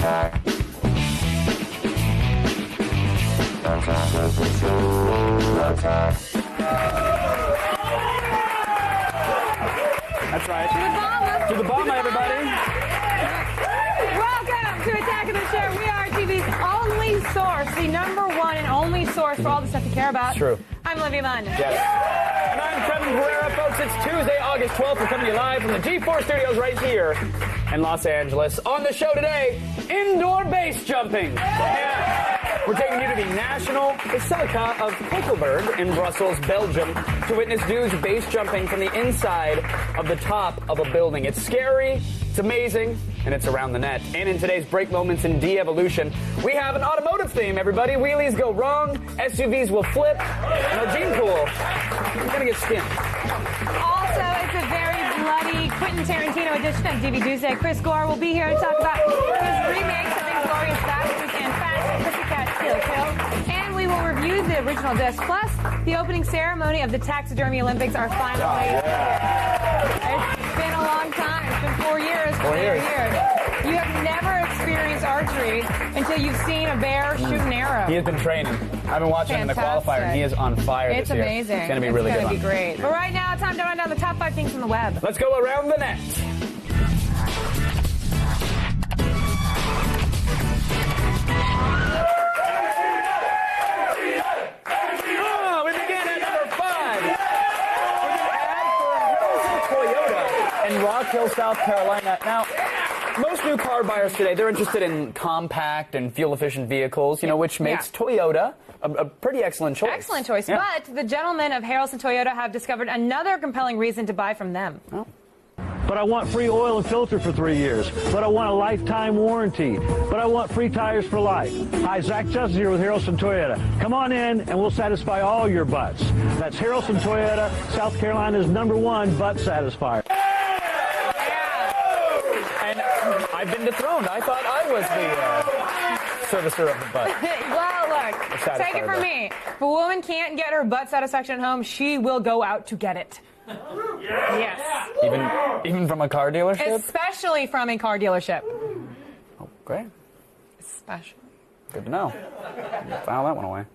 That's right. To the bomber, everybody. Welcome to Attack of the Show. We are TV's only source, the #1 and only source for all the stuff you care about. True. I'm Olivia Munn. Yes. And I'm Kevin Pereira, folks. It's Tuesday, August 12th. We're coming to you live from the G4 studios right here in Los Angeles. On the show today, indoor base jumping. Yeah. We're taking you to the National Basilica of Kokelberg in Brussels, Belgium, to witness dudes base jumping from the inside of the top of a building. It's scary, it's amazing, and it's around the net. And in today's Break Moments in De-Evolution, we have an automotive theme, everybody. Wheelies go wrong, SUVs will flip, and our gene pool is going to get skinned. Also, it's a very bloody Quentin Tarantino edition of DVDuesday. Chris Gore will be here to talk about his remakes of Inglourious Basterds and Fast Pussycat Kill Kill. And we will review the original disc. Plus, the opening ceremony of the Taxidermy Olympics are finally here. It's been a long time. It's been 4 years. 4 years. You have never experienced archery until you've seen a bear shoot an arrow. He has been training. I've been watching him in the qualifier, and he is on fire this year. It's amazing. It's going to be really good. It's going to be great. But right now, time to run down the top 5 things from the web. Let's go around the net. We begin at number 5 with an ad for Toyota in Rock Hill, South Carolina. Now, most new car buyers today, they're interested in compact and fuel-efficient vehicles, which makes Toyota a pretty excellent choice. Excellent choice. Yeah. But the gentlemen of Harrelson Toyota have discovered another compelling reason to buy from them. Oh. But I want free oil and filter for 3 years. But I want a lifetime warranty. But I want free tires for life. Hi, Zach Justice here with Harrelson Toyota. Come on in and we'll satisfy all your butts. That's Harrelson Toyota, South Carolina's #1 butt satisfier. And I've been dethroned. I thought I was the servicer of the butt. Well, look, take it from me. If a woman can't get her butt satisfaction at home, she will go out to get it. Yes. Even from a car dealership? Especially from a car dealership. Oh, great. Especially. Good to know. File that one away.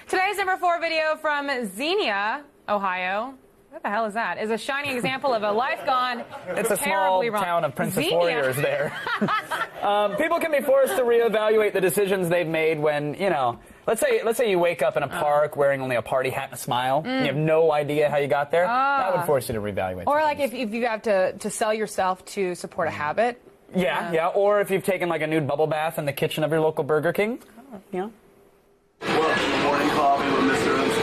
Today's #4 video from Xenia, Ohio. What the hell is that? Is a shining example of a life gone It's a small terribly wrong. town of Princess Xenia. Warriors there. People can be forced to reevaluate the decisions they've made when, let's say you wake up in a park wearing only a party hat and a smile. And you have no idea how you got there. That would force you to reevaluate. Or like if you have to sell yourself to support a habit. Yeah. Or if you've taken like a nude bubble bath in the kitchen of your local Burger King. Welcome to Morning Coffee with Mr.Unst.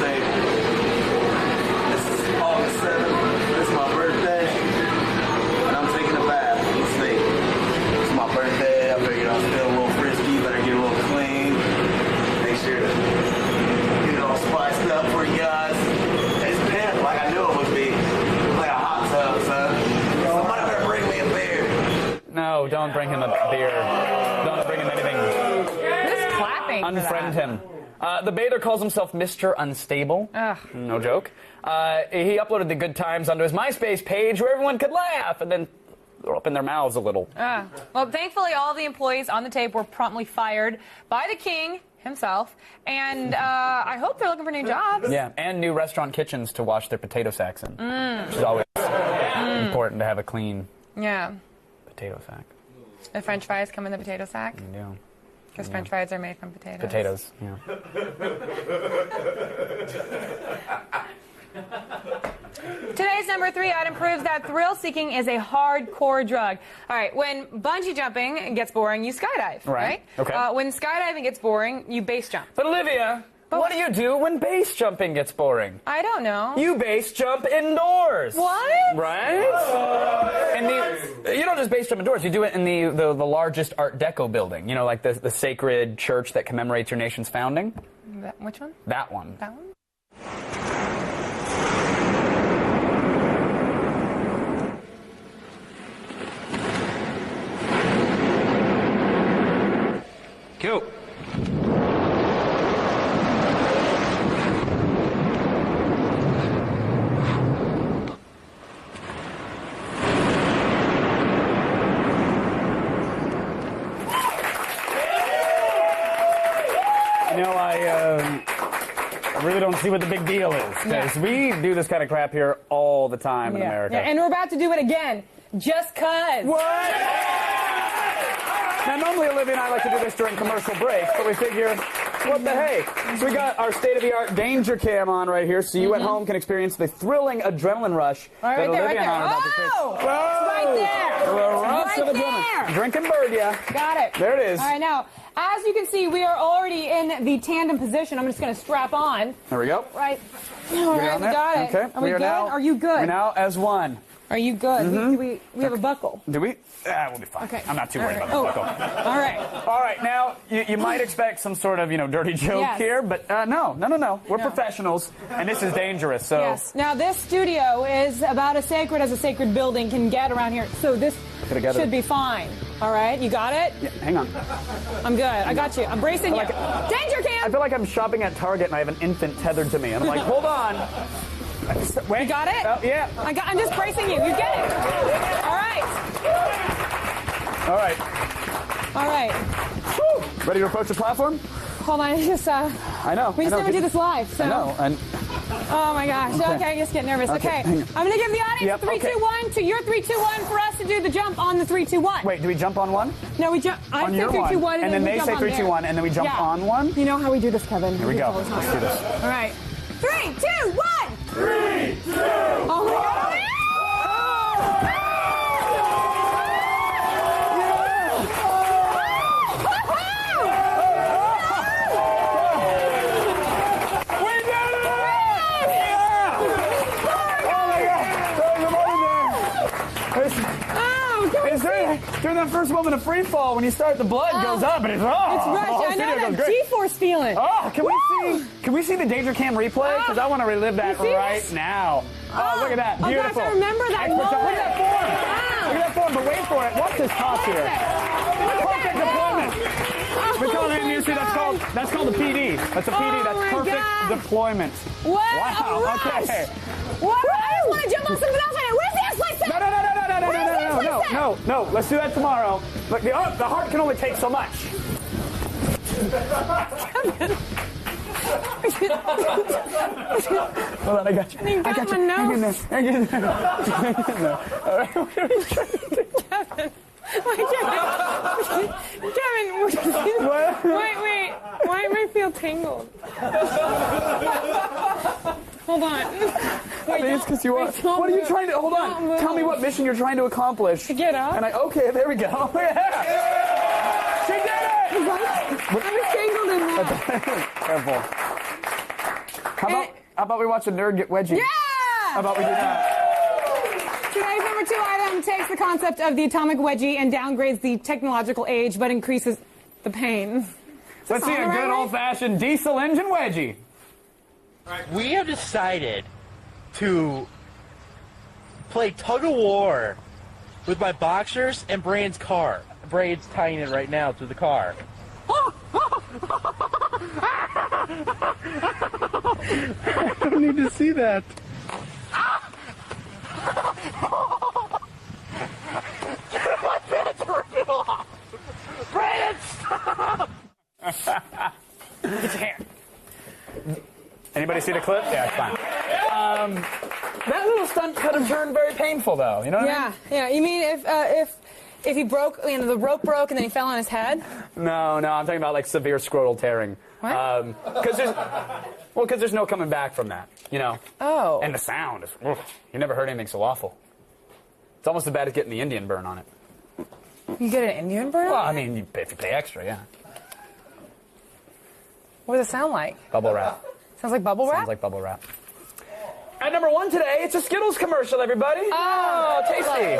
This is August 7th. This is my birthday. And I'm taking a bath in the snake. It's my birthday. I figured I was still a little frisky, better get a little clean. Make sure to get it all spiced up for you guys. It's pink like I knew it would be. It's like a hot tub, son. Somebody better bring me a beer. No, don't bring him a beer. Don't bring him anything. Who's clapping? Unfriend him. The bather calls himself Mr. Unstable. Ugh. No joke. He uploaded the good times onto his MySpace page where everyone could laugh and then throw up in their mouths a little. Well, thankfully, all the employees on the tape were promptly fired by the king himself, and I hope they're looking for new jobs. Yeah, and new restaurant kitchens to wash their potato sacks in. Which is always important to have a clean potato sack. The French fries come in the potato sack? You do. Because French fries are made from potatoes. Potatoes, yeah. Today's #3 item proves that thrill-seeking is a hardcore drug. All right, when bungee jumping gets boring, you skydive, right? Okay. When skydiving gets boring, you base jump. But Olivia, what do you do when base jumping gets boring? I don't know. You base jump indoors. What? Right? And you don't just base jump indoors. You do it in the largest Art Deco building. Like the sacred church that commemorates your nation's founding. Which one? That one. That one? Go. I really don't see what the big deal is, because we do this kind of crap here all the time in America. Yeah, and we're about to do it again, just 'cause. What? Now, normally Olivia and I like to do this during commercial breaks, but we figure, what the hey? So we got our state-of-the-art danger cam on right here, so you at home can experience the thrilling adrenaline rush that Olivia and I are about to experience. It's right there. The rush of adrenaline. Drink and bird, yeah. Got it. There it is. All right, now, as you can see, we are already in the tandem position. I'm just going to strap on. There we go. Right. All right, we got it. Okay. Are we good? Are you good? We're now as one. Are you good? We have a buckle. Do we? We'll be fine. Okay. I'm not too worried about the buckle. All right. All right, now, you might expect some sort of, dirty joke here, but no. We're professionals, and this is dangerous, so... Yes. Now, this studio is about as sacred as a sacred building can get around here, so this should be fine. All right? You got it? Yeah, hang on. I'm good. I got you. I'm bracing you. Danger cam! I feel like I'm shopping at Target, and I have an infant tethered to me, and I'm like, hold on. Wait. You got it? Oh, yeah. I'm just bracing you. You get it. All right. All right. All right. Woo. Ready to approach the platform? Hold on. Just, I know. We just never do this live, so. I know. And oh, my gosh. Okay, just get nervous. Okay. I'm going to give the audience 3, 2, 1 to your 3, 2, 1 for us to do the jump on the 3, 2, 1. Wait, do we jump on one? No, we jump. I say 3, 2, 1, and then they say 3, 2, 1, and then we jump on one? You know how we do this, Kevin. Here we go. Let's do this. All right. 3, 2, 1. 3, 2. Oh, my God. During that first moment of free fall, when you start, the blood goes up, and it's rush. I know that G-force feeling. Oh, can we see the danger cam replay? Because I want to relive that right now. Oh, look at that, beautiful. Oh, gosh, I remember that moment. Look at that form. Look at that form, but wait for it. Watch this toss here. Perfect deployment. We call it in the industry, that's called a PD. That's a PD. That's perfect deployment. What? Wow. Okay. What? I just want to jump on something else. Where's the S-Plate set? No. Let's do that tomorrow. Look, the heart can only take so much. Hold on, I got you. You got my nose. Hang in there. All right. Kevin. What? Wait. Why do I feel tangled? Hold on. Wait, it's because you are. What are you trying to? Hold on. Tell me what mission you're trying to accomplish. To get up. And okay, there we go. Yeah. She did it. I was tangled in there. Careful. How about we watch a nerd get wedgie? Yeah. How about we do that? Today's number 2 item takes the concept of the atomic wedgie and downgrades the technological age, but increases the pain. Let's see a good old-fashioned diesel engine wedgie. We have decided to play tug-of-war with my boxers and Braden's car. Braden's tying it right now to the car. I don't need to see that. My pants are ripping off! Braden, stop! Get your hand. Anybody see the clip? Yeah, it's fine. That little stunt could have turned very painful, though. You know what I mean? Yeah. You mean if he broke, the rope broke and then he fell on his head? No, I'm talking about like severe scrotal tearing. What? Because there's no coming back from that, Oh. And the sound is, you never heard anything so awful. It's almost as bad as getting the Indian burn on it. You get an Indian burn? Well, I mean, if you pay extra, yeah. What does it sound like? Bubble wrap. Sounds like bubble wrap? Sounds like bubble wrap. At number 1 today, it's a Skittles commercial, everybody. Oh, tasty.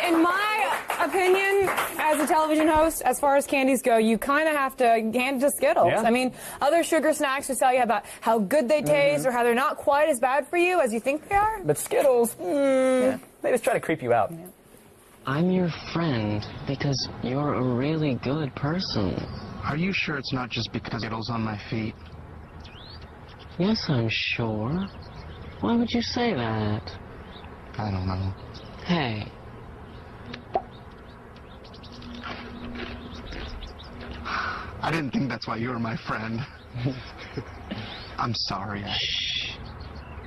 In my opinion, as a television host, as far as candies go, you kind of have to hand it to Skittles. Yeah. I mean, other sugar snacks will tell you about how good they taste or how they're not quite as bad for you as you think they are. But Skittles, they just try to creep you out. Yeah. I'm your friend because you're a really good person. Are you sure it's not just because Skittles on my feet? Yes, I'm sure. Why would you say that? I don't know. Hey. I didn't think that's why you were my friend. I'm sorry. Shh.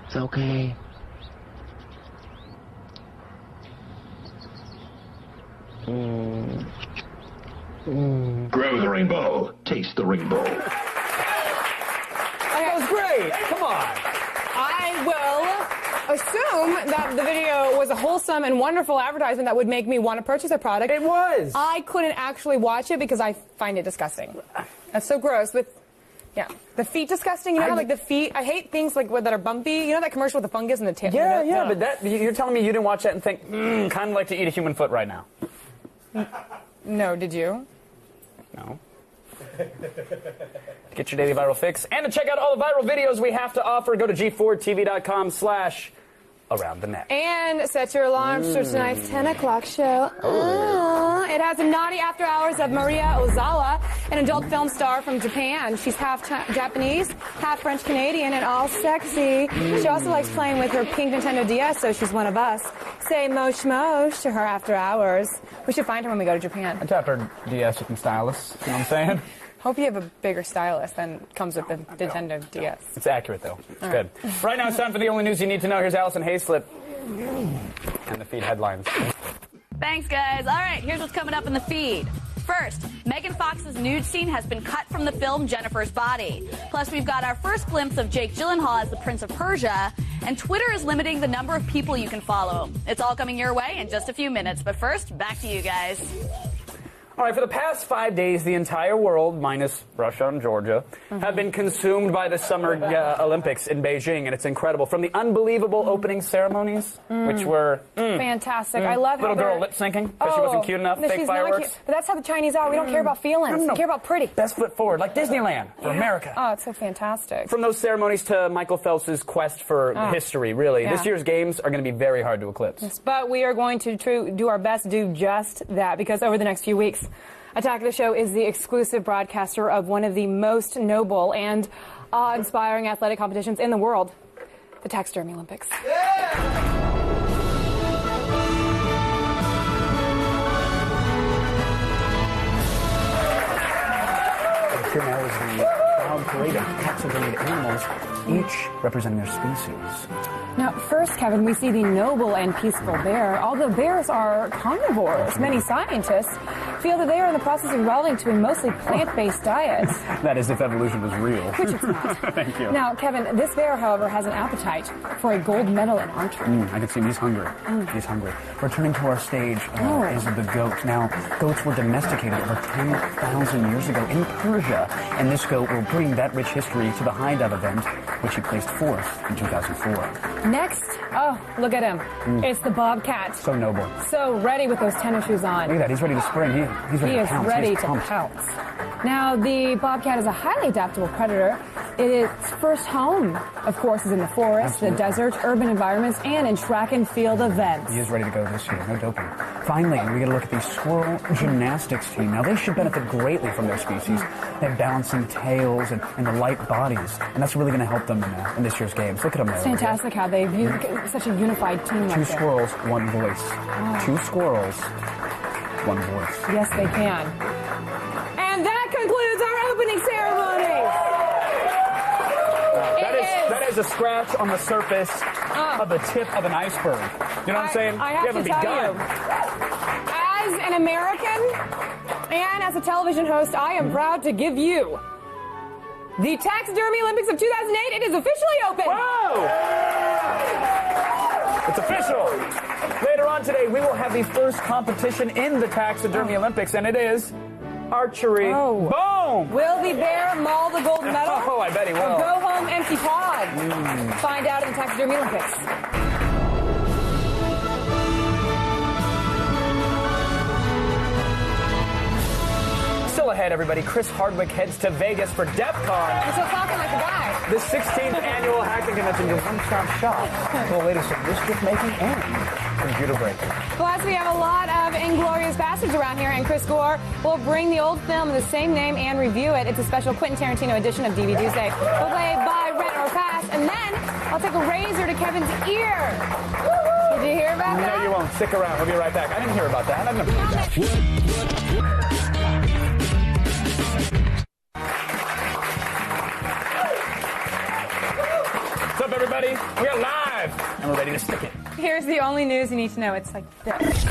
It's okay. Grow the rainbow. Taste the rainbow. That was great. Come on. I will assume that the video was a wholesome and wonderful advertisement that would make me want to purchase a product. It was. I couldn't actually watch it because I find it disgusting. That's so gross. Yeah, the feet disgusting. You know, how, like the feet. I hate things like that are bumpy. You know that commercial with the fungus and the tail. Yeah, but that you're telling me you didn't watch that and think, kind of like to eat a human foot right now. No, did you? No. To get your daily viral fix and to check out all the viral videos we have to offer, go to g4tv.com/around the net. And set your alarms for tonight's 10 o'clock show. It has a naughty after hours of Maria Ozawa, an adult film star from Japan. She's half Japanese, half French-Canadian, and all sexy. She also likes playing with her pink Nintendo DS, so she's one of us. Say mosh mosh to her after hours. We should find her when we go to Japan. I tapped her DS with some stylus. You know what I'm saying? Hope you have a bigger stylus than comes with the Nintendo DS. It's accurate, though. It's good. Right now, it's time for the only news you need to know. Here's Allison Hayslip and the feed headlines. Thanks, guys. All right, here's what's coming up in the feed. First, Megan Fox's nude scene has been cut from the film Jennifer's Body. Plus, we've got our first glimpse of Jake Gyllenhaal as the Prince of Persia, and Twitter is limiting the number of people you can follow. It's all coming your way in just a few minutes, but first, back to you guys. All right, for the past 5 days, the entire world, minus Russia and Georgia, have been consumed by the Summer Olympics in Beijing, and it's incredible. From the unbelievable opening ceremonies, which were fantastic. I love how little girl lip syncing because she wasn't cute enough. No, fake she's not fireworks. cute. But that's how the Chinese are. We don't care about feelings. No. We care about pretty. Best foot forward, like Disneyland for America. Oh, it's so fantastic. From those ceremonies to Michael Phelps' quest for history, really. Yeah. This year's games are going to be very hard to eclipse. But we are going to do our best to do just that, because over the next few weeks, Attack of the Show is the exclusive broadcaster of one of the most noble and awe-inspiring athletic competitions in the world, the Taxidermy Olympics. Here now is the proud parade of taxidermied animals, each representing their species. Now, first, Kevin, we see the noble and peaceful bear. Although bears are carnivores, many scientists feel that they are in the process of evolving to a mostly plant-based diet. That is, if evolution was real. Which it's not. Thank you. Now, Kevin, this bear, however, has an appetite for a gold medal in archery. I can see him. He's hungry. He's hungry. Returning to our stage is the goat. Now, goats were domesticated over 10,000 years ago in Persia, and this goat will bring that rich history to the high dive event, which he placed fourth in 2004. Next, oh, look at him. It's the bobcat. So noble. So ready with those tennis shoes on. Look at that. He's ready to spring. He's ready to pounce. He is ready He's to pumped. pounce. Now, the bobcat is a highly adaptable predator. Its first home, of course, is in the forest, the desert, urban environments, and in track and field events. He is ready to go this year. No doping. Finally, we get a look at the squirrel gymnastics team. Now, they should benefit greatly from their species. They have balancing tails and the light bodies, and that's really going to help them in this year's games. Look at them there. It's fantastic how they've such a unified team. Two squirrels, one voice. Two squirrels, one voice. Yes, they can. And that concludes our opening ceremony. That is a scratch on the surface of the tip of an iceberg. You know what I'm saying? I have to tell you, as an American and as a television host, I am proud to give you the Taxidermy Olympics of 2008. It is officially open. Whoa! It's official. Later on today, we will have the first competition in the Taxidermy Olympics, and it is archery. Oh. Boom! Will the bear maul the gold medal? Oh, I bet he will. Or go home empty-pawed? Find out in the Taxidermy Olympics. Still ahead, everybody. Chris Hardwick heads to Vegas for DefCon. You're still talking like a guy. The 16th annual hacking convention, your one-stop shop for the latest of mischief making and computer breaking. Plus, we have a lot of inglorious bastards around here, and Chris Gore will bring the old film of the same name and review it. It's a special Quentin Tarantino edition of DVDuesday. We'll play Buy, Rent, or Pass, and then I'll take a razor to Kevin's ear. Woo-hoo. Did you hear about that? No, you won't. Stick around. We'll be right back. I didn't hear about that. I've never heard that. everybody. We are live, and we're ready to stick it. Here's the only news you need to know. It's like this.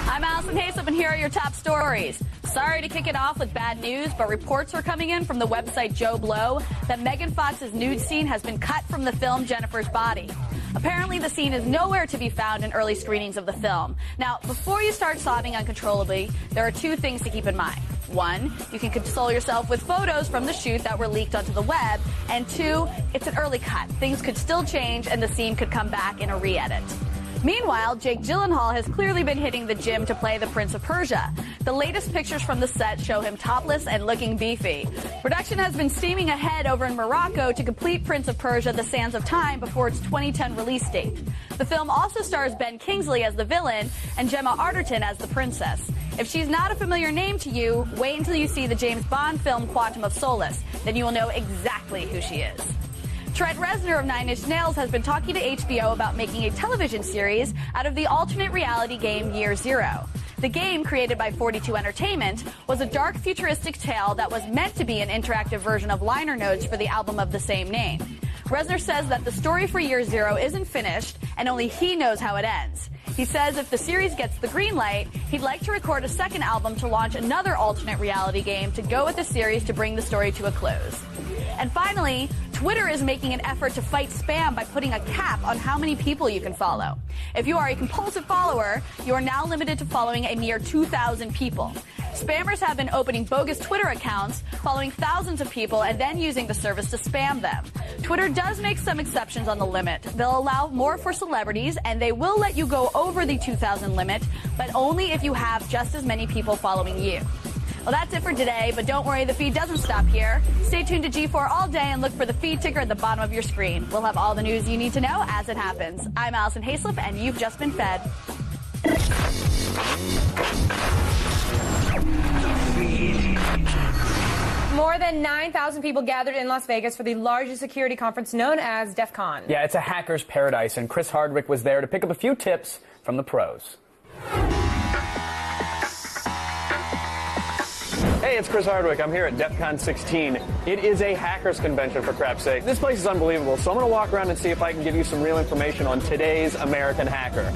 I'm Allison Hayslip, and here are your top stories. Sorry to kick it off with bad news, but reports are coming in from the website Joe Blow that Megan Fox's nude scene has been cut from the film Jennifer's Body. Apparently, the scene is nowhere to be found in early screenings of the film. Now, before you start sobbing uncontrollably, there are two things to keep in mind. One, you can console yourself with photos from the shoot that were leaked onto the web. And two, it's an early cut. Things could still change, and the scene could come back in a re-edit. Meanwhile, Jake Gyllenhaal has clearly been hitting the gym to play the Prince of Persia. The latest pictures from the set show him topless and looking beefy. Production has been steaming ahead over in Morocco to complete Prince of Persia: The Sands of Time before its 2010 release date. The film also stars Ben Kingsley as the villain and Gemma Arterton as the princess. If she's not a familiar name to you, wait until you see the James Bond film Quantum of Solace. Then you will know exactly who she is. Trent Reznor of Nine Inch Nails has been talking to HBO about making a television series out of the alternate reality game Year Zero. The game, created by 42 Entertainment, was a dark futuristic tale that was meant to be an interactive version of liner notes for the album of the same name. Reznor says that the story for Year Zero isn't finished, and only he knows how it ends. He says if the series gets the green light, he'd like to record a second album to launch another alternate reality game to go with the series to bring the story to a close. And finally, Twitter is making an effort to fight spam by putting a cap on how many people you can follow. If you are a compulsive follower, you are now limited to following a mere 2,000 people. Spammers have been opening bogus Twitter accounts, following thousands of people, and then using the service to spam them. Twitter does make some exceptions on the limit. They'll allow more for celebrities, and they will let you go over the 2,000 limit, but only if you have just as many people following you. Well, that's it for today, but don't worry, the feed doesn't stop here. Stay tuned to G4 all day and look for the feed ticker at the bottom of your screen. We'll have all the news you need to know as it happens. I'm Allison Hayslip, and you've just been fed. More than 9,000 people gathered in Las Vegas for the largest security conference known as DefCon. Yeah, it's a hacker's paradise, and Chris Hardwick was there to pick up a few tips from the pros. Hey, it's Chris Hardwick. I'm here at DefCon 16. It is a hackers convention, for crap's sake. This place is unbelievable, so I'm going to walk around and see if I can give you some real information on today's American hacker.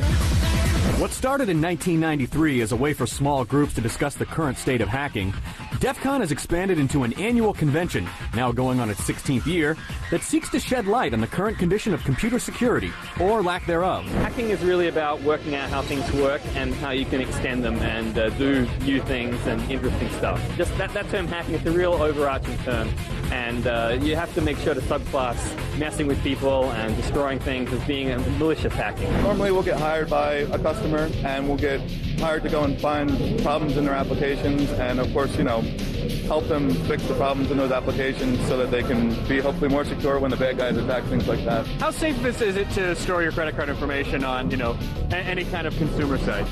What started in 1993 as a way for small groups to discuss the current state of hacking, DefCon has expanded into an annual convention, now going on its 16th year, that seeks to shed light on the current condition of computer security, or lack thereof. Hacking is really about working out how things work and how you can extend them and do new things and interesting stuff. Just that term hacking is a real overarching term, and you have to make sure to subclass messing with people and destroying things as being a malicious hacking. Normally we'll get hired by a customer and we'll get hired to go and find problems in their applications and, of course, help them fix the problems in those applications so that they can be hopefully more secure when the bad guys attack, things like that. How safe is it to store your credit card information on, any kind of consumer site?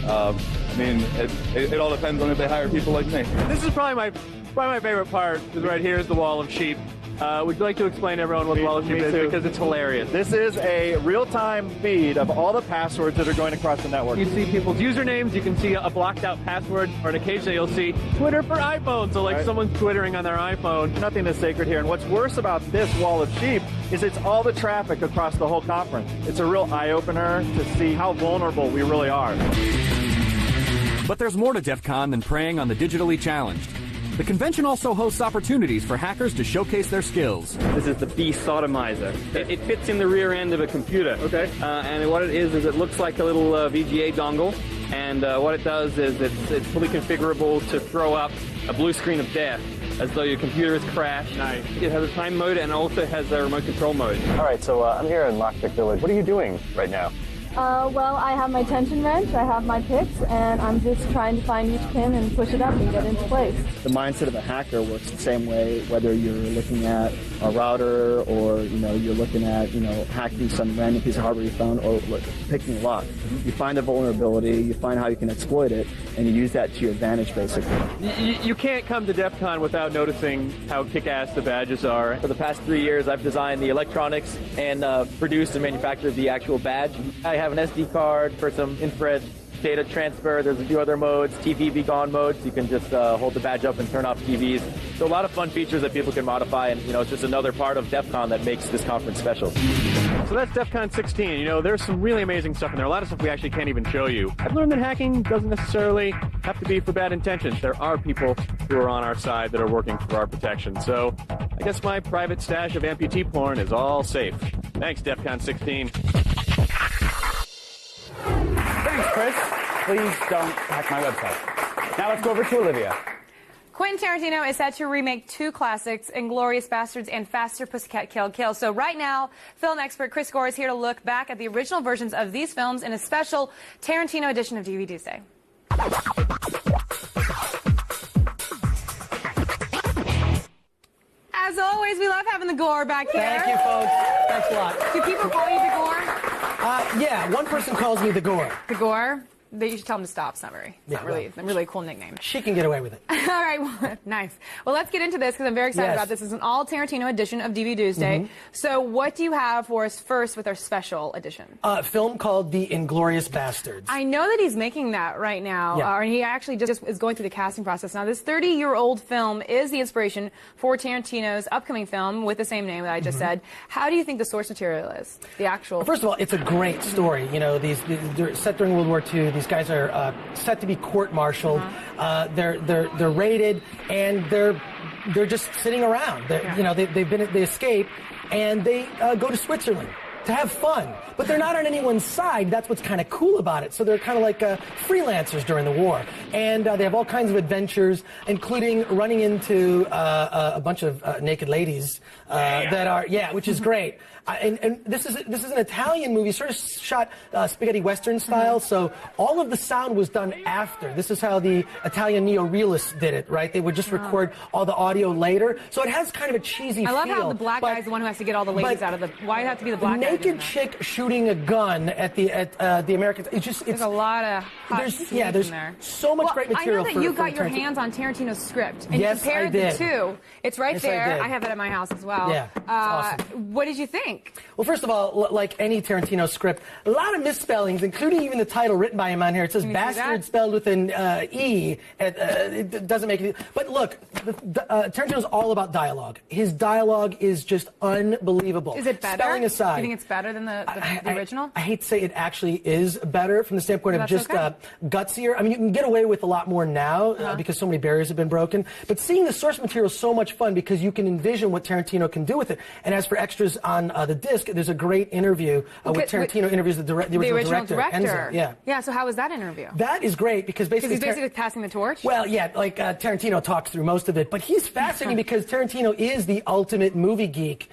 It all depends on if they hire people like me. This is probably my favorite part, is right here is the wall of sheep. Would you like to explain to everyone what the wall of sheep is? Because it's hilarious. This is a real-time feed of all the passwords that are going across the network. You see people's usernames, you can see a blocked-out password, or occasionally you'll see Twitter for iPhone, so someone's twittering on their iPhone. Nothing is sacred here, and what's worse about this wall of sheep is it's all the traffic across the whole conference. It's a real eye-opener to see how vulnerable we really are. But there's more to DEFCON than preying on the digitally challenged. The convention also hosts opportunities for hackers to showcase their skills. This is the B-sodomizer. It fits in the rear end of a computer. Okay. And what it is it looks like a little VGA dongle. And what it does is it's fully configurable to throw up a blue screen of death, as though your computer has crashed. Nice. It has a time mode and also has a remote control mode. All right, so I'm here in Lockpick Village. What are you doing right now? Well, I have my tension wrench, I have my picks, and I'm just trying to find each pin and push it up and get into place. The mindset of a hacker works the same way, whether you're looking at a router or, you're looking at, hacking some random piece of hardware you found or picking a lock. You find a vulnerability, you find how you can exploit it, and you use that to your advantage, basically. You can't come to DEF CON without noticing how kick-ass the badges are. For the past 3 years, I've designed the electronics and produced and manufactured the actual badge. I have an SD card for some infrared data transfer. There's a few other modes, TV be gone modes. You can just hold the badge up and turn off TVs. So a lot of fun features that people can modify, and it's just another part of DefCon that makes this conference special. So that's DefCon 16. There's some really amazing stuff in there. A lot of stuff we actually can't even show you. I've learned that hacking doesn't necessarily have to be for bad intentions. There are people who are on our side that are working for our protection. So I guess my private stash of amputee porn is all safe. Thanks, DefCon 16. Thanks, Chris. Please don't hack my website. Now let's go over to Olivia. Quentin Tarantino is set to remake two classics, Inglourious Basterds and Faster Pussycat Kill Kill. So right now, film expert Chris Gore is here to look back at the original versions of these films in a special Tarantino edition of DVDuesday. As always, we love having the Gore back here. Thank you, folks. Thanks a lot. Do people call you the Gore? Yeah, one person calls me the Gore. The Gore? You should tell them to stop. It's not really, Yeah, a really cool nickname. She can get away with it. All right, well, nice. Well, let's get into this because I'm very excited about this. It's an all Tarantino edition of DVDuesday. So what do you have for us first with our special edition? A film called The Inglourious Basterds. I know that he's making that right now, and he actually just is going through the casting process. Now, this 30-year-old film is the inspiration for Tarantino's upcoming film with the same name that I just said. How do you think the source material is? The actual... First of all, it's a great story. They're set during World War II. These guys are set to be court-martialed. They're raided, and they're just sitting around. They escape, and they go to Switzerland to have fun. But they're not on anyone's side. That's what's kind of cool about it. So they're kind of like freelancers during the war. And they have all kinds of adventures, including running into a bunch of naked ladies that are, which is great. And this is an Italian movie, sort of shot spaghetti western style, so all of the sound was done after. This is how the Italian neo-realists did it, right? They would just record all the audio later. So it has kind of a cheesy feel. I love how the black guy is the one who has to get all the ladies out of the... Why does it have to be the black guy? Naked chick shooting a gun at the Americans. There's a lot of hot scenes there's in there. so much great material. I know that you got your hands on Tarantino's script and yes, compared I did. the two. It's right there. I have it at my house as well. Yeah, it's awesome. What did you think? Well, first of all, like any Tarantino script, a lot of misspellings, including even the title written by him on here. It says bastard spelled with an E. It doesn't make it. But look, Tarantino's all about dialogue. His dialogue is just unbelievable. Is it better? Spelling aside. Do you think it's better than the original? I hate to say it actually is better from the standpoint of just gutsier. I mean, you can get away with a lot more now because so many barriers have been broken. But seeing the source material is so much fun because you can envision what Tarantino can do with it. And as for extras on the disc, there's a great interview with Tarantino interviews the original director. Enzo. Yeah, so how was that interview? That is great because basically... Because he's basically passing the torch? Well, yeah, like Tarantino talks through most of it, but he's fascinating because Tarantino is the ultimate movie geek.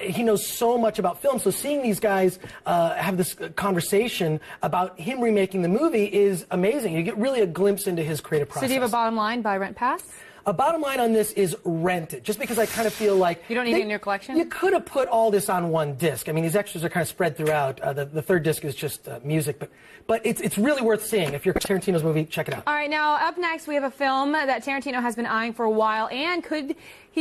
He knows so much about film, so seeing these guys have this conversation about him remaking the movie is amazing. You get really a glimpse into his creative process. So do you have a bottom line by Rent Pass? A bottom line on this is rent it, just because I kind of feel like... You don't need it in your collection? You could have put all this on one disc. I mean, these extras are kind of spread throughout. The third disc is just music, but it's really worth seeing. If you're Tarantino's movie, check it out. All right, now up next we have a film that Tarantino has been eyeing for a while, and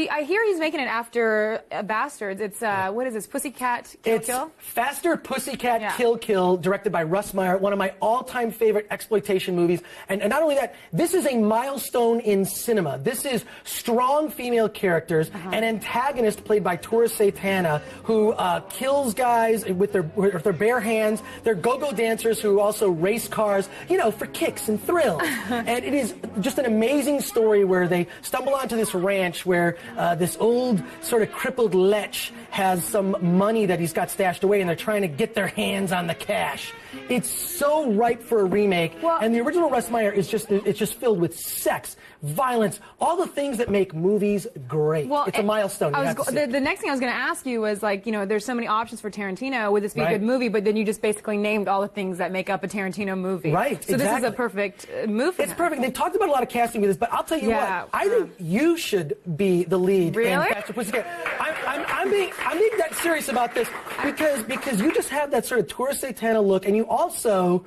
I hear he's making it after Bastards. It's, what is this, Pussycat Kill Kill? It's Faster Pussycat Kill Kill, directed by Russ Meyer, one of my all-time favorite exploitation movies. And not only that, this is a milestone in cinema. This is strong female characters, an antagonist played by Tora Satana, who kills guys with their bare hands. They're go-go dancers who also race cars, for kicks and thrills. And it is just an amazing story where they stumble onto this ranch where this old sort of crippled lech has some money that he's got stashed away, and they're trying to get their hands on the cash. It's so ripe for a remake, and the original Russ Meyer is just filled with sex, violence, all the things that make movies great. Well, it's a milestone. The next thing I was going to ask you was, there's so many options for Tarantino. Would this be a good movie? But then you just basically named all the things that make up a Tarantino movie. Right, so this is a perfect move for him. It's perfect. They've talked about a lot of casting with this, but I'll tell you what. I think you should be the lead in Faster Pussycat. I'm being that serious about this because you just have that sort of Tora Satana look, and you also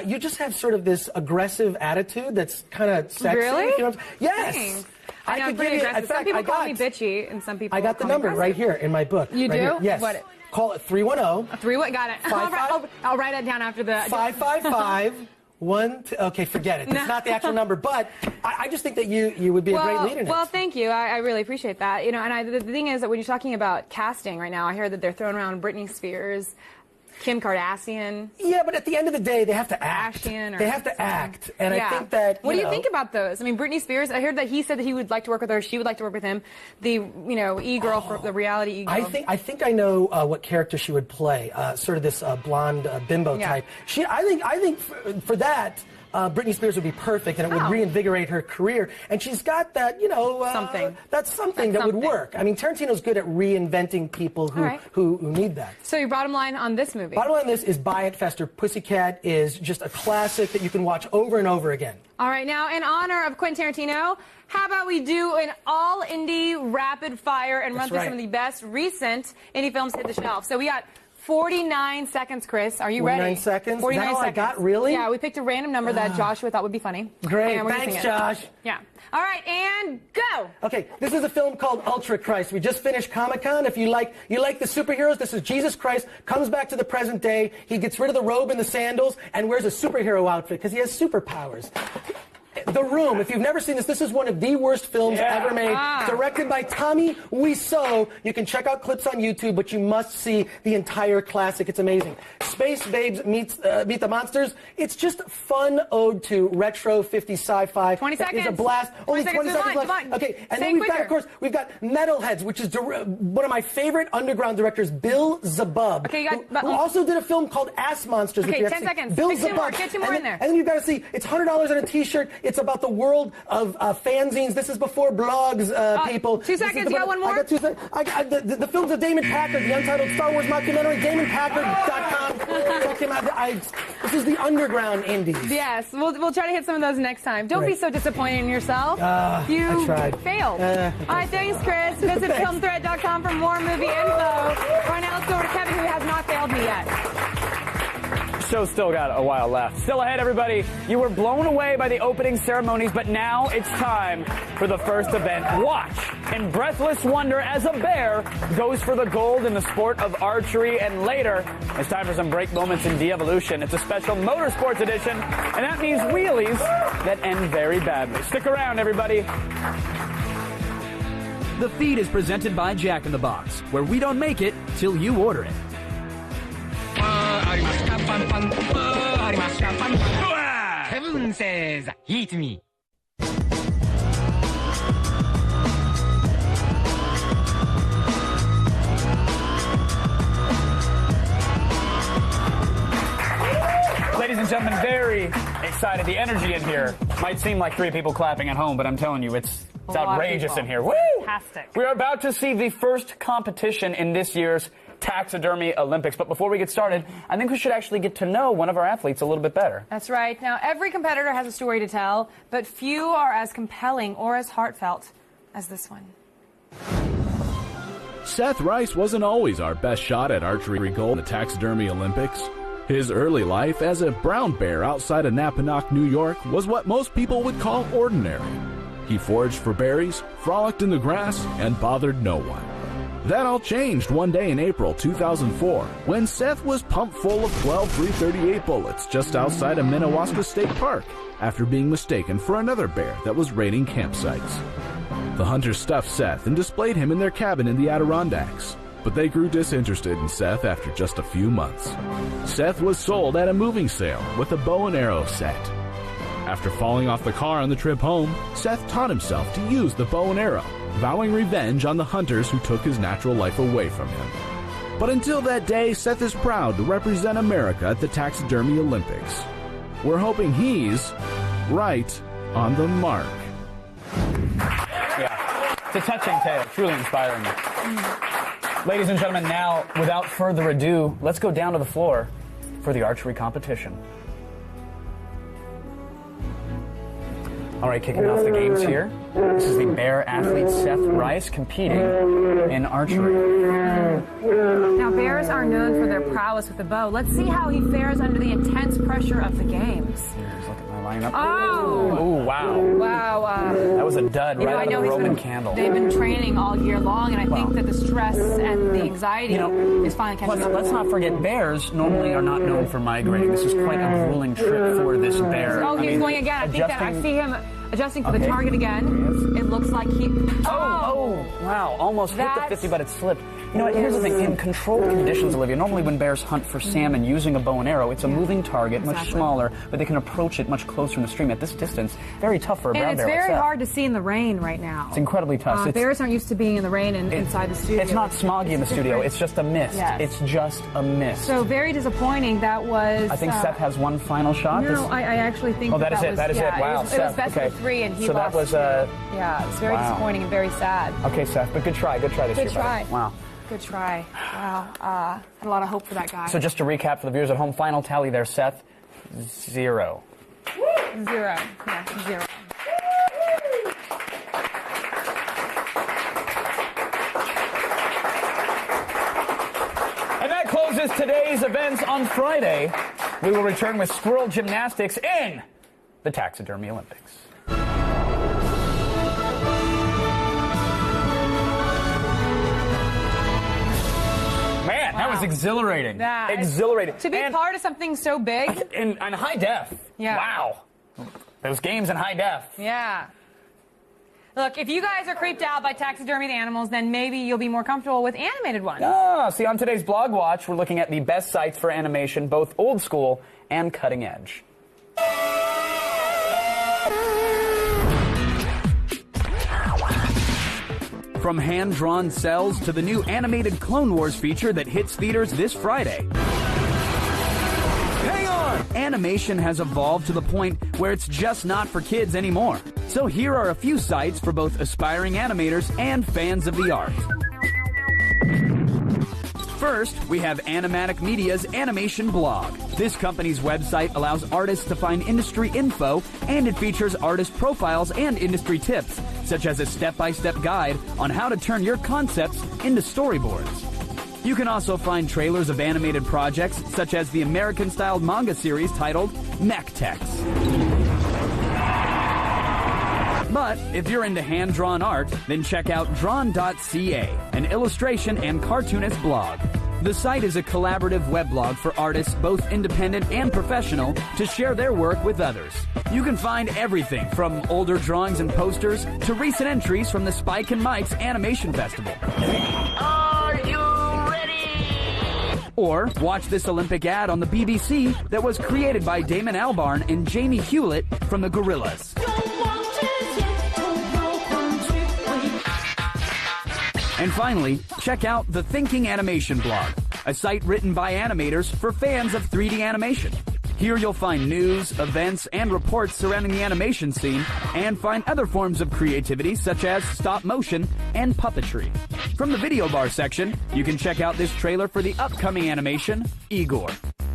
you just have sort of this aggressive attitude that's kind of sexy. Really? Yes. Thanks. I know, I'm pretty aggressive. Some people call me bitchy, and some people I got the number right here in my book. You do? Here. Yes. What? Call it 310. Got it. I'll write it down after the... 555 Okay, forget it. It's not the actual number, but I just think that you would be a great lead in it. Well, thank you. I really appreciate that. You know, and the thing is that when you're talking about casting right now, I hear that they're throwing around Britney Spears, Kim Kardashian. Yeah, but at the end of the day, they have to act. They have to act, and I think that. What do you think about those? I mean, Britney Spears. I heard that he said that he would like to work with her. She would like to work with him. The e-girl for the reality e-girl. I think I know what character she would play. Sort of this blonde bimbo type. I think for that. Britney Spears would be perfect, and it would reinvigorate her career. And she's got that, something. That's something that would work. I mean, Tarantino's good at reinventing people who need that. So your bottom line on this movie? Bottom line on this is buy it, Fester. Pussycat is just a classic that you can watch over and over again. All right, now in honor of Quentin Tarantino, how about we do an all-indie rapid fire and run through some of the best recent indie films hit the shelf. So we got 49 seconds, Chris. Are you ready? 49 seconds? 49 seconds. I got, really? Yeah, we picked a random number that Joshua thought would be funny. Great. Thanks, Josh. Yeah. All right, and go. Okay, this is a film called Ultra Christ. We just finished Comic-Con. If you like the superheroes, this is Jesus Christ, comes back to the present day. He gets rid of the robe and the sandals and wears a superhero outfit because he has superpowers. The Room, if you've never seen this is one of the worst films ever made. Directed by Tommy Wiseau. You can check out clips on YouTube, but you must see the entire classic. It's amazing. Space Babes Meet the Monsters. It's just a fun ode to retro 50s sci-fi. 20 seconds. It's a blast. Only 20 seconds left. Come on. Okay, and then we've got Metalheads, which is one of my favorite underground directors, Bill Zabub, who also did a film called Ass Monsters. Okay, 10 seconds. Bill Zabub. Get two more in there. And then you've got to see, it's $100 on a t-shirt. It's about the world of fanzines. This is before blogs, people. 2 seconds. You got one more? I got 2 seconds. The films of Damon Packard, the untitled Star Wars mockumentary, DamonPackard.com. Check him out. This is the underground indies. Yes, we'll try to hit some of those next time. Don't be so disappointed in yourself. You failed. All right, thanks, Chris. Visit filmthread.com for more movie info. Right now, let's go over to Kevin, who has not failed me yet. Show's still got a while left. Still ahead, everybody. You were blown away by the opening ceremonies, but now it's time for the first event. Watch in breathless wonder as a bear goes for the gold in the sport of archery. And later, it's time for some break moments in de-evolution. It's a special motorsports edition, and that means wheelies that end very badly. Stick around, everybody. The feed is presented by Jack in the Box, where we don't make it till you order it. Kevin says, eat me. Ladies and gentlemen, very excited. The energy in here might seem like 3 people clapping at home, but I'm telling you, it's outrageous in here. Woo! Fantastic. We are about to see the first competition in this year's Taxidermy Olympics. But before we get started, I think we should actually get to know one of our athletes a little bit better. That's right. Now, every competitor has a story to tell, but few are as compelling or as heartfelt as this one. Seth Rice wasn't always our best shot at archery gold in the Taxidermy Olympics. His early life as a brown bear outside of Napanoch, New York, was what most people would call ordinary. He foraged for berries, frolicked in the grass, and bothered no one. That all changed one day in April 2004 when Seth was pumped full of 12 .338 bullets just outside of Minnewaska State Park after being mistaken for another bear that was raiding campsites. The hunters stuffed Seth and displayed him in their cabin in the Adirondacks, but they grew disinterested in Seth after just a few months. Seth was sold at a moving sale with a bow and arrow set. After falling off the car on the trip home, Seth taught himself to use the bow and arrow, vowing revenge on the hunters who took his natural life away from him. But until that day, Seth is proud to represent America at the Taxidermy Olympics. We're hoping he's right on the mark. Yeah, it's a touching tale, truly inspiring. Ladies and gentlemen, now, without further ado, let's go down to the floor for the archery competition. All right, kicking off the games here. This is the Bear athlete Seth Rice competing in archery. Now, bears are known for their prowess with the bow. Let's see how he fares under the intense pressure of the games. Here's look at my lineup. Oh! Ooh, wow. Wow. That was a dud right out of the Roman candle. They've been training all year long, and I think that the stress and the anxiety is finally catching up. Let's not forget, bears normally are not known for migrating. This is quite a grueling trip for this bear. Oh, he's going again. I think that I see him adjusting for the target again. It looks like he... Oh, wow. Almost hit the 50, but it slipped. You know what, here's the thing. In controlled conditions, Olivia, normally when bears hunt for salmon using a bow and arrow, it's a moving target, much smaller, but they can approach it much closer in the stream. At this distance, very tough for a brown bear. And it's very hard to see in the rain right now. It's incredibly tough. Bears aren't used to being in the rain inside the studio. It's not smoggy in the studio. It's just a mist. Yes. It's just a mist. So very disappointing. That was... I think Seth has one final shot. No, I actually think that is it. That is it. Wow, it was best of 3, and he so lost. That was... yeah, it's very disappointing and very sad. Okay, Seth, but good try. Good try this year. Good try. Wow. Good try. Wow. Had a lot of hope for that guy. So just to recap for the viewers at home, final tally there, Seth, 0. 0. Yeah, 0. And that closes today's events on Friday. We will return with squirrel gymnastics in the Taxidermy Olympics. Man, that was exhilarating. Exhilarating. To be part of something so big. In high def. Yeah. Wow. Those games in high def. Yeah. Look, if you guys are creeped out by taxidermied animals, then maybe you'll be more comfortable with animated ones. See, on today's BlogWatch, we're looking at the best sites for animation, both old school and cutting edge. From hand-drawn cells to the new animated Clone Wars feature that hits theaters this Friday. Hang on! Animation has evolved to the point where it's just not for kids anymore. So here are a few sites for both aspiring animators and fans of the art. First, we have Animatic Media's Animation Blog. This company's website allows artists to find industry info, and it features artist profiles and industry tips, such as a step-by-step guide on how to turn your concepts into storyboards. You can also find trailers of animated projects, such as the American-styled manga series titled Mech-Tex. But if you're into hand-drawn art, then check out drawn.ca, an illustration and cartoonist blog. The site is a collaborative weblog for artists, both independent and professional, to share their work with others. You can find everything from older drawings and posters to recent entries from the Spike and Mike's Animation Festival. Are you ready? Or watch this Olympic ad on the BBC that was created by Damon Albarn and Jamie Hewlett from the Gorillaz. And finally, check out the Thinking Animation blog, a site written by animators for fans of 3D animation. Here you'll find news, events, and reports surrounding the animation scene, and find other forms of creativity such as stop motion and puppetry. From the video bar section, you can check out this trailer for the upcoming animation, Igor.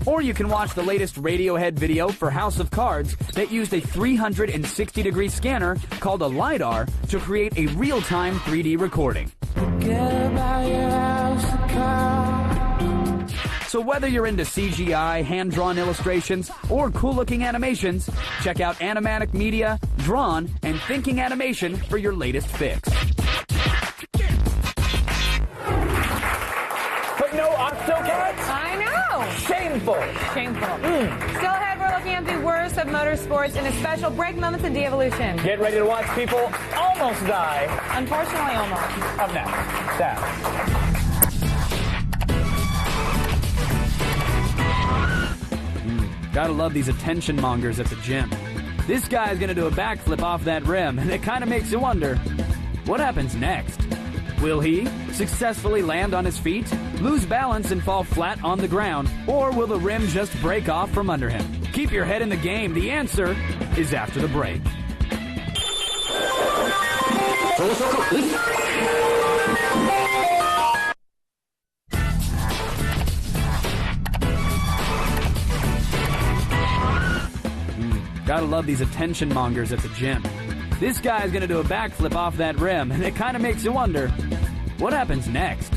Or you can watch the latest Radiohead video for House of Cards that used a 360-degree scanner called a LiDAR to create a real-time 3D recording. So whether you're into CGI, hand-drawn illustrations, or cool-looking animations, check out Animatic Media, Drawn, and Thinking Animation for your latest fix. But no Octocats? I know. Shameful. Still ahead, we're looking at the worst of motorsports in a special break moments in de-evolution. Get ready to watch people almost die. Unfortunately, almost. Up next, down. Gotta love these attention mongers at the gym. This guy's gonna do a backflip off that rim, and it kinda makes you wonder, what happens next? Will he successfully land on his feet, lose balance and fall flat on the ground, or will the rim just break off from under him? Keep your head in the game. The answer is after the break. Gotta love these attention mongers at the gym. This guy's gonna do a backflip off that rim, and it kind of makes you wonder, what happens next?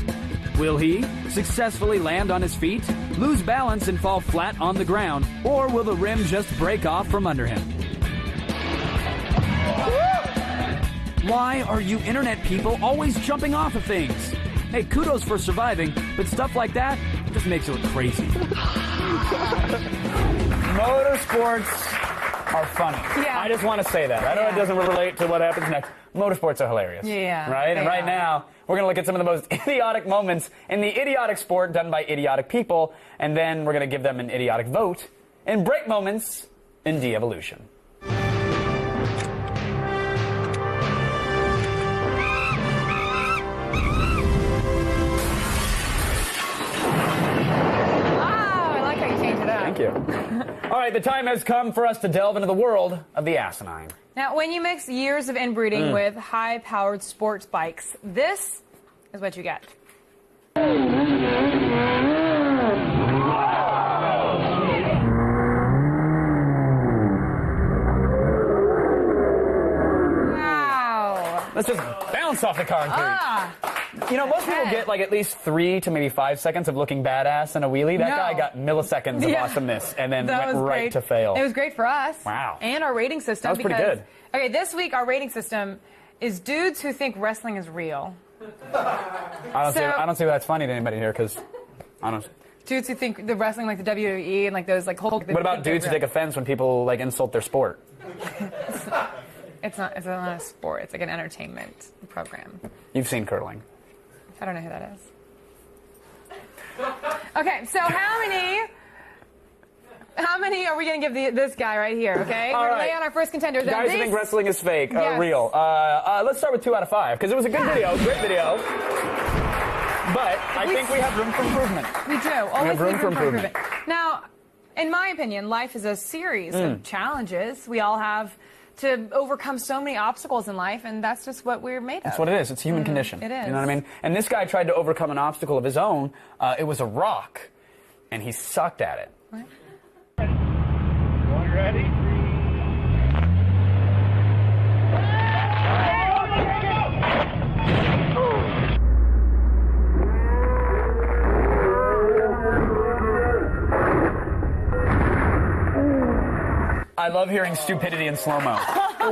Will he successfully land on his feet, lose balance and fall flat on the ground, or will the rim just break off from under him? Why are you internet people always jumping off of things? Hey, kudos for surviving, but stuff like that just makes you look crazy. Motorsports are funny. Yeah. I just want to say that. I know it doesn't relate to what happens next. Motorsports are hilarious. Yeah. Right? And right now, we're going to look at some of the most idiotic moments in the idiotic sport done by idiotic people, and then we're going to give them an idiotic vote in break moments in de-evolution. Thank you. All right, the time has come for us to delve into the world of the asinine. Now, when you mix years of inbreeding with high-powered sports bikes, this is what you get. Wow. Let's just bounce off the concrete. You know, most people get like at least 3 to maybe 5 seconds of looking badass in a wheelie. That guy got milliseconds of awesomeness and then went right to fail. It was great for us. Wow. And our rating system. That was pretty good. Okay, this week our rating system is dudes who think wrestling is real. I don't see why that's funny to anybody here, because I don't. Dudes who think the wrestling like the WWE and like those like whole. What about dudes who take offense when people like insult their sport? It's not a sport. It's like an entertainment program. You've seen curling. I don't know who that is. Okay, so how many are we going to give this guy right here, okay? We're going to lay on our first contenders. Guys who think wrestling is fake, Yes. real. Let's start with 2 out of 5, because it was a good video, great video. But I think we have room for improvement. We do. Always room for improvement. Now, in my opinion, life is a series of challenges. We all have to overcome so many obstacles in life, and that's just what we're made of. That's what it is. It's human condition. It is. You know what I mean? And this guy tried to overcome an obstacle of his own. It was a rock, and he sucked at it. What? You ready? I love hearing stupidity in slow-mo. You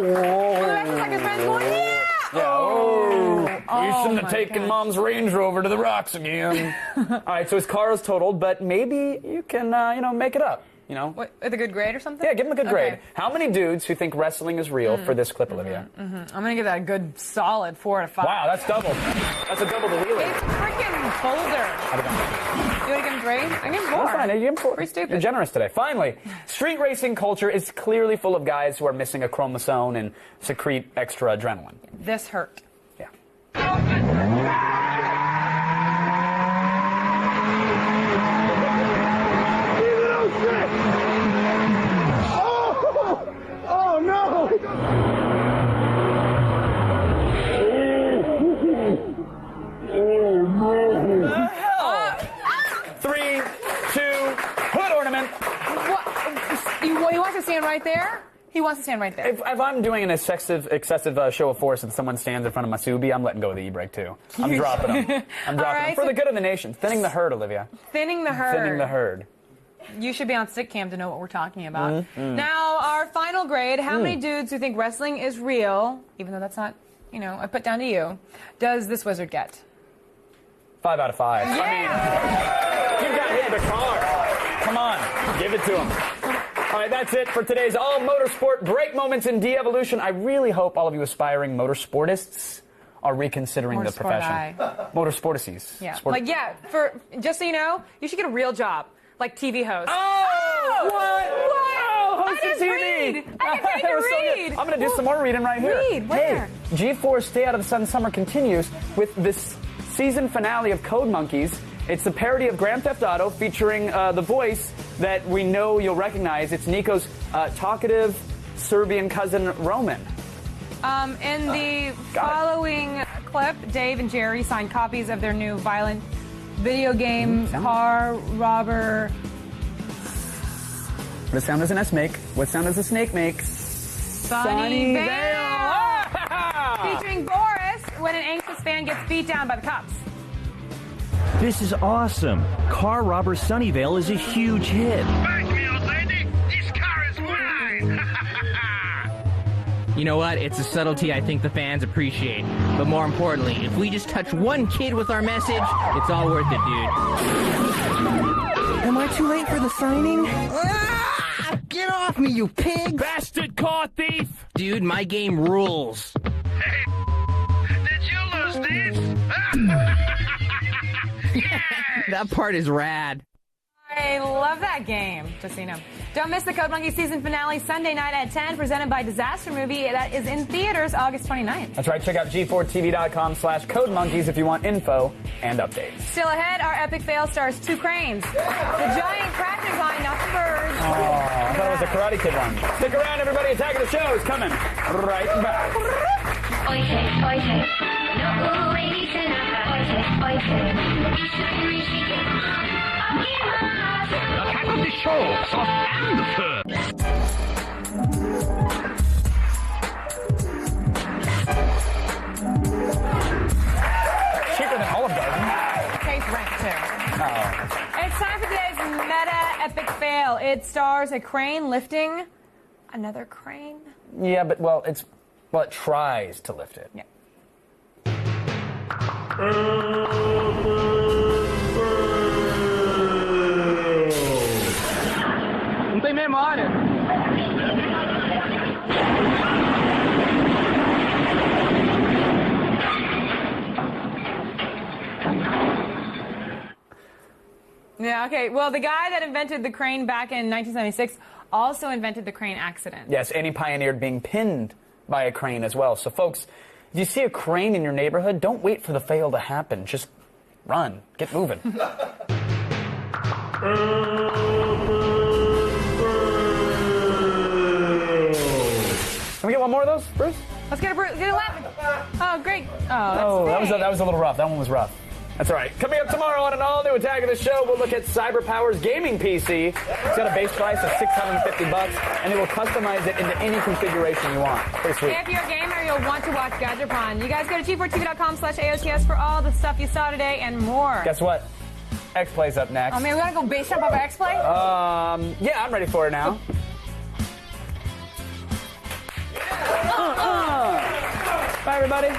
shouldn't have taken Mom's Range Rover to the rocks again. All right, so his car is totaled, but maybe you can, make it up. What, with a good grade or something? Yeah, give him a good grade. How many dudes who think wrestling is real for this clip, Olivia? I'm going to give that a good solid 4 out of 5. Wow, that's double. That's a double the wheelie. It's freaking Boulder. You want to give him 3? I give him 4. That's fine. You give him 4. Pretty stupid. You're generous today. Finally, street racing culture is clearly full of guys who are missing a chromosome and secrete extra adrenaline. This hurt. Yeah. Oh no! The hell? 3, 2, hood ornament. What? He wants to stand right there? He wants to stand right there. If I'm doing an excessive show of force and someone stands in front of my Subi, I'm letting go of the e-brake too. I'm dropping them. I'm dropping them. For the good of the nation. Thinning the herd, Olivia. Thinning the herd. Thinning the herd. You should be on sick cam to know what we're talking about. Now, our final grade, how many dudes who think wrestling is real, even though that's not, I put down to you, does this wizard get? 5 out of 5. Yeah. I mean, you got hit in the car. Come on, give it to him. All right, that's it for today's All Motorsport Break Moments in De-Evolution. I really hope all of you aspiring motorsportists are reconsidering the profession. Motorsportices. Yeah. Just so you know, you should get a real job, like TV host. Oh! What? I just read. I can take a read. I'm going to do some more reading right here. Read. Where? Hey, G4 Stay Out of the Sun Summer continues with this season finale of Code Monkeys. It's a parody of Grand Theft Auto featuring the voice that we know you'll recognize. It's Nico's talkative Serbian cousin, Roman. In the following clip, Dave and Jerry signed copies of their new violent video game, Car Robber. What sound does an S make? What sound does a snake make? Sunnyvale. featuring Boris when an anxious fan gets beat down by the cops. This is awesome. Car Robber Sunnyvale is a huge hit. Back me, old lady. This car is mine. You know what? It's a subtlety I think the fans appreciate. But more importantly, if we just touch one kid with our message, it's all worth it, dude. Am I too late for the signing? Ah! Get off me, you pig! Bastard car thief! Dude, my game rules. Hey, did you lose this? That part is rad. I love that game, just so you know. Don't miss the Code Monkey season finale Sunday night at 10, presented by Disaster Movie. That is in theaters August 29th. That's right. Check out g4tv.com/codemonkeys if you want info and updates. Still ahead, our epic fail stars 2 cranes. The giant cracker vine, not the birds. Oh, I thought it was the Karate Kid one. Stick around, everybody. Attack of the Show is coming right back. Attack of the Show, soft and firm. Cheaper than Olive Garden. Tastes rank, too. Oh. It's time for today's meta epic fail. It stars a crane lifting another crane. Yeah, but, it tries to lift it. Yeah. Não tem memória. Yeah, okay. Well, the guy that invented the crane back in 1976 also invented the crane accident. Yes, and he pioneered being pinned by a crane as well. So, folks, if you see a crane in your neighborhood, don't wait for the fail to happen. Just run. Get moving. Can we get one more of those, Bruce? Let's get it laughing. Oh, great. Oh, that was a little rough. That one was rough. That's all right. Coming up tomorrow on an all-new Attack of the Show, we'll look at CyberPower's gaming PC. It's got a base price of $650, and they will customize it into any configuration you want. Pretty sweet. If you're a gamer, you'll want to watch GadgetPon. You guys go to g4tv.com/AOTS for all the stuff you saw today and more. Guess what? X-Play's up next. Oh, man, we gotta go base jump over X-Play? Yeah, I'm ready for it now. Bye, everybody.